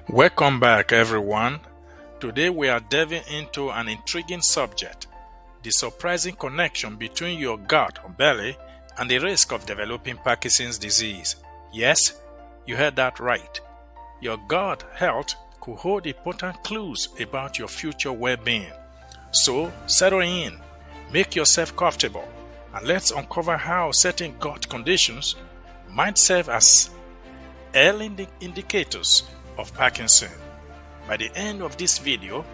Welcome back, everyone. Today we are delving into an intriguing subject: the surprising connection between your gut or belly and the risk of developing Parkinson's disease. Yes, you heard that right. Your gut health could hold important clues about your future well-being. So, settle in, make yourself comfortable, and let's uncover how certain gut conditions might serve as early indicators of Parkinson. By the end of this video,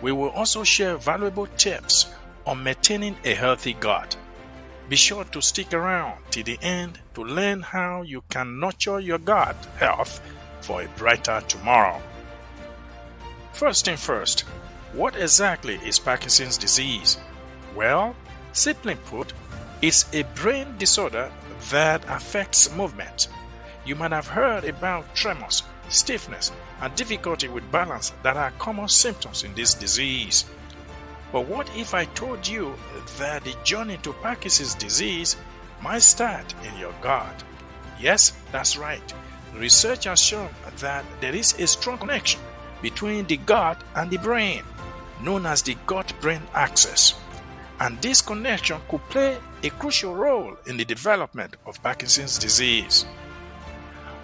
we will also share valuable tips on maintaining a healthy gut. Be sure to stick around till the end to learn how you can nurture your gut health for a brighter tomorrow. First thing first, what exactly is Parkinson's disease? Well, simply put, it's a brain disorder that affects movement. You might have heard about tremors, stiffness, and difficulty with balance that are common symptoms in this disease. But what if I told you that the journey to Parkinson's disease might start in your gut? Yes, that's right. Research has shown that there is a strong connection between the gut and the brain, known as the gut-brain axis. And this connection could play a crucial role in the development of Parkinson's disease.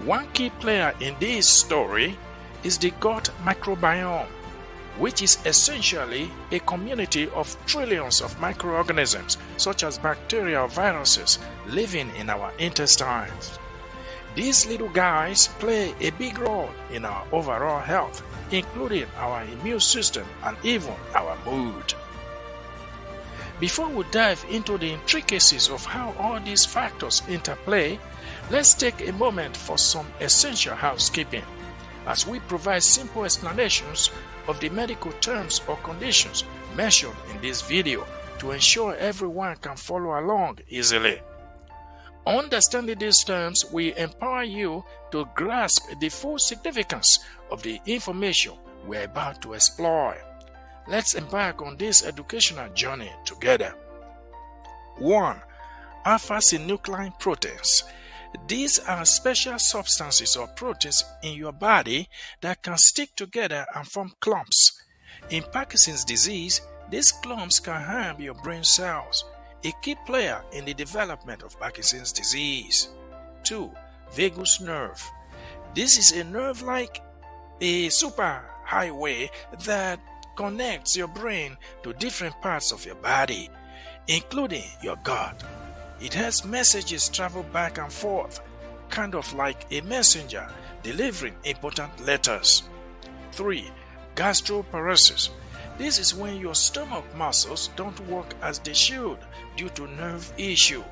One key player in this story is the gut microbiome, which is essentially a community of trillions of microorganisms such as bacteria or viruses living in our intestines. These little guys play a big role in our overall health, including our immune system and even our mood. Before we dive into the intricacies of how all these factors interplay, let's take a moment for some essential housekeeping, as we provide simple explanations of the medical terms or conditions mentioned in this video to ensure everyone can follow along easily. Understanding these terms will empower you to grasp the full significance of the information we're about to explore. Let's embark on this educational journey together. 1. Alpha-synuclein proteins. These are special substances or proteins in your body that can stick together and form clumps. In Parkinson's disease, these clumps can harm your brain cells, a key player in the development of Parkinson's disease. 2. Vagus nerve. This is a nerve like a superhighway that connects your brain to different parts of your body, including your gut. It has messages travel back and forth, kind of like a messenger delivering important letters. 3. Gastroparesis. This is when your stomach muscles don't work as they should due to nerve issue,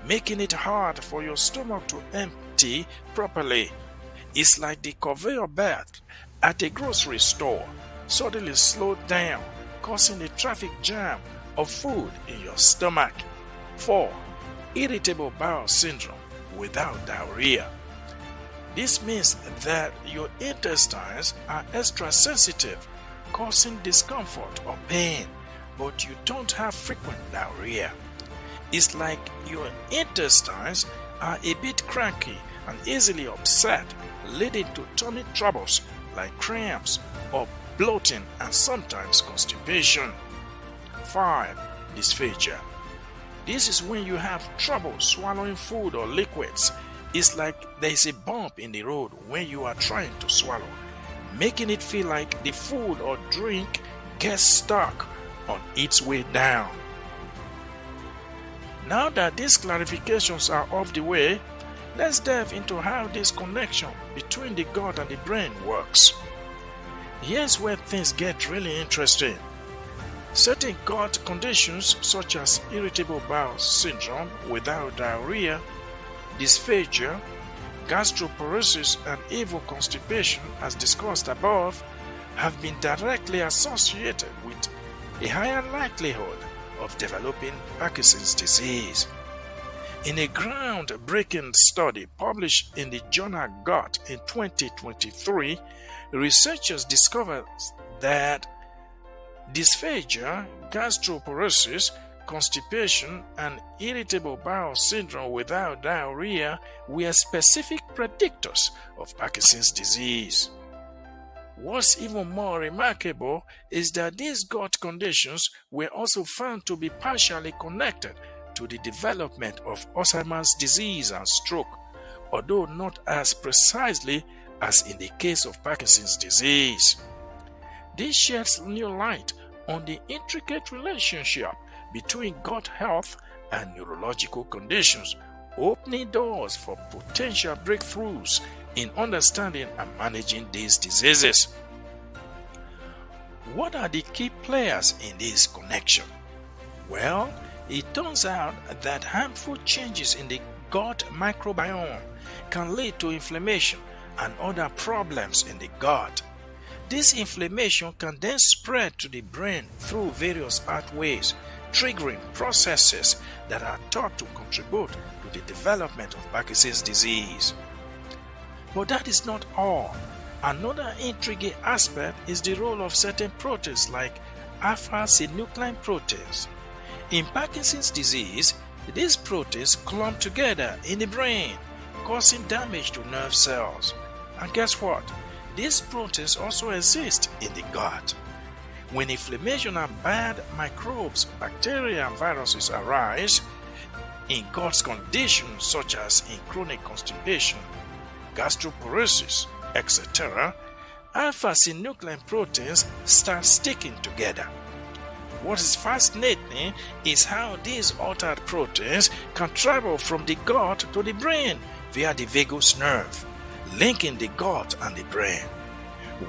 making it hard for your stomach to empty properly. It's like the conveyor belt at a grocery store suddenly slowed down, causing a traffic jam of food in your stomach. 4. Irritable bowel syndrome without diarrhea. This means that your intestines are extra sensitive, causing discomfort or pain, but you don't have frequent diarrhea. It's like your intestines are a bit cranky and easily upset, leading to tummy troubles like cramps or bloating and sometimes constipation. 5. Dysphagia. This is when you have trouble swallowing food or liquids. It's like there is a bump in the road when you are trying to swallow, making it feel like the food or drink gets stuck on its way down. Now that these clarifications are off the way, let's dive into how this connection between the gut and the brain works. Here's where things get really interesting. Certain gut conditions such as irritable bowel syndrome without diarrhea, dysphagia, gastroparesis, and even constipation, as discussed above, have been directly associated with a higher likelihood of developing Parkinson's disease. In a groundbreaking study published in the journal Gut in 2023, researchers discovered that dysphagia, gastroparesis, constipation, and irritable bowel syndrome without diarrhea were specific predictors of Parkinson's disease. What's even more remarkable is that these gut conditions were also found to be partially connected to the development of Alzheimer's disease and stroke, although not as precisely as in the case of Parkinson's disease. This sheds new light on the intricate relationship between gut health and neurological conditions, opening doors for potential breakthroughs in understanding and managing these diseases. What are the key players in this connection? Well, it turns out that harmful changes in the gut microbiome can lead to inflammation and other problems in the gut. This inflammation can then spread to the brain through various pathways, triggering processes that are thought to contribute to the development of Parkinson's disease. But that is not all. Another intriguing aspect is the role of certain proteins like alpha-synuclein proteins. In Parkinson's disease, these proteins clump together in the brain, causing damage to nerve cells. And guess what? These proteins also exist in the gut. When inflammation and bad microbes, bacteria and viruses arise in gut conditions such as in chronic constipation, gastroparesis, etc., alpha-synuclein proteins start sticking together. What is fascinating is how these altered proteins can travel from the gut to the brain via the vagus nerve, linking the gut and the brain.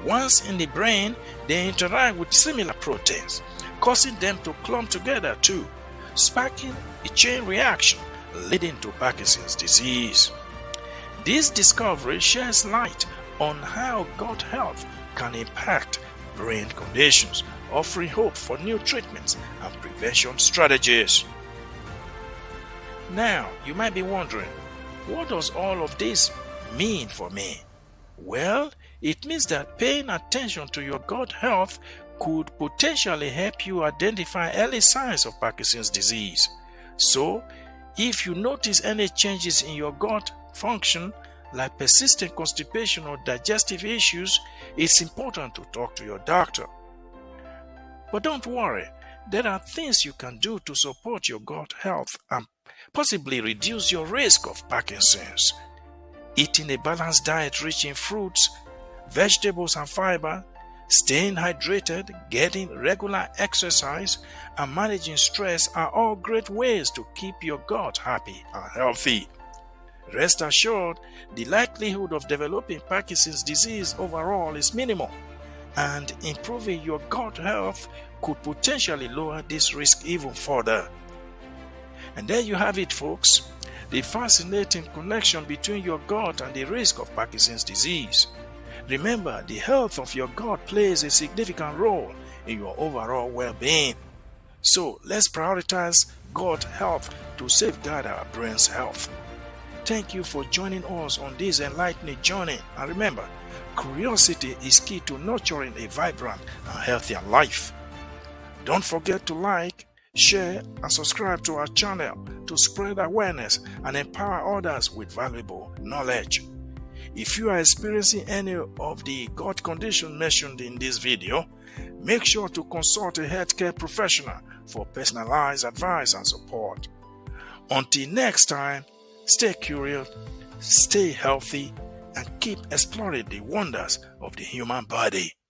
Once in the brain, they interact with similar proteins, causing them to clump together too, sparking a chain reaction leading to Parkinson's disease. This discovery sheds light on how gut health can impact brain conditions, offering hope for new treatments and prevention strategies. Now, you might be wondering, what does all of this mean for me? Well, it means that paying attention to your gut health could potentially help you identify early signs of Parkinson's disease. So, if you notice any changes in your gut function, like persistent constipation or digestive issues, it's important to talk to your doctor. But don't worry, there are things you can do to support your gut health and possibly reduce your risk of Parkinson's. Eating a balanced diet rich in fruits, vegetables and fiber, staying hydrated, getting regular exercise, and managing stress are all great ways to keep your gut happy and healthy. Rest assured, the likelihood of developing Parkinson's disease overall is minimal, and improving your gut health could potentially lower this risk even further. And there you have it, folks, the fascinating connection between your gut and the risk of Parkinson's disease. Remember, the health of your gut plays a significant role in your overall well-being. So let's prioritize gut health to safeguard our brain's health. Thank you for joining us on this enlightening journey, and remember, curiosity is key to nurturing a vibrant and healthier life. Don't forget to like, share, and subscribe to our channel to spread awareness and empower others with valuable knowledge. If you are experiencing any of the gut conditions mentioned in this video, make sure to consult a healthcare professional for personalized advice and support. Until next time, stay curious, stay healthy, and keep exploring the wonders of the human body.